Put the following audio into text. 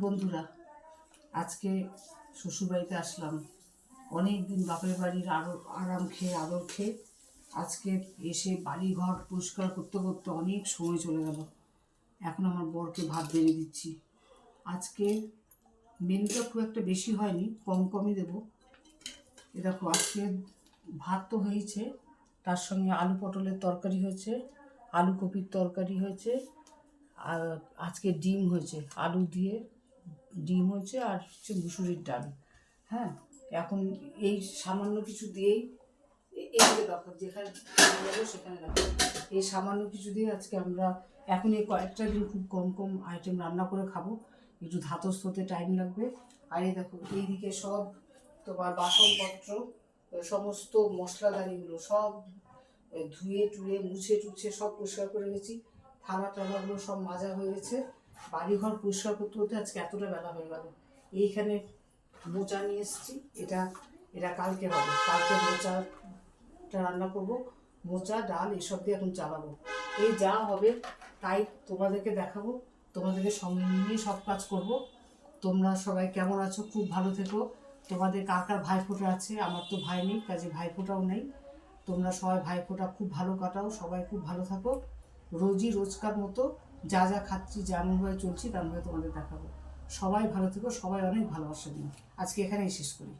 বন্ধুরা, আজকে শ্বশুরবাড়িতে আসলাম। অনেক দিন বাপের বাড়ির আরাম খেয়ে আদর খেয়ে আজকে এসে বাড়ি ঘর পরিষ্কার করতে করতে অনেক সময় চলে গেল। এখন আমার বরকে ভাত বেড়ে দিচ্ছি। আজকে মেনুটা খুব একটা বেশি হয়নি, কম কমই দেবো। এ দেখো, আজকে ভাত তো হয়েছে, তার সঙ্গে আলু পটলের তরকারি হয়েছে, আলু কপির তরকারি হয়েছে, আর আজকে ডিম হয়েছে, আলু দিয়ে ডিম হয়েছে, আর হচ্ছে মুসুরির ডাল। হ্যাঁ, এখন এই সামান্য কিছু দিয়েই এইদিকে দেখো, যেখানে যাবো সেখানে দেখো, এই সামান্য কিছু দিয়ে আজকে আমরা এখন এই কয়েকটা দিন খুব কম কম আইটেম রান্না করে খাবো। একটু ধাতস্থ হতে টাইম লাগবে। আর এই দেখো, এইদিকে সব তোমার বাসনপত্র, সমস্ত মশলাদানিগুলো সব ধুয়ে টুয়ে মুছে টুছে সব পরিষ্কার করে গেছি। থালা টালাগুলো সব মাজা হয়ে গেছে। বাড়িঘর পরিষ্কার করতে করতে আজকে এতটা বেলা হয়ে গেল। এইখানে মোচা নিয়ে এসেছি, এটা এটা কালকে হবে। কালকে মোচাটা রান্না করব, মোচা ডাল এসব দিয়ে এখন চালাবো। এই যা হবে তাই তোমাদেরকে দেখাবো, তোমাদেরকে সঙ্গে নিয়ে সব কাজ করব। তোমরা সবাই কেমন আছো? খুব ভালো থেকো। তোমাদের কার কার ভাইফোঁটা আছে? আমার তো ভাই নেই, কাজে ভাইফোঁটাও নেই। তোমরা সবাই ভাইফোঁটা খুব ভালো কাটাও, সবাই খুব ভালো থাকো। রোজই রোজকার মতো যা যা খাচ্ছি, যেমনভাবে চলছি তেমনভাবে তোমাদের দেখাবো। সবাই ভালো থেকো, সবাই অনেক ভালোবাসা দিন। আজকে এখানেই শেষ করি।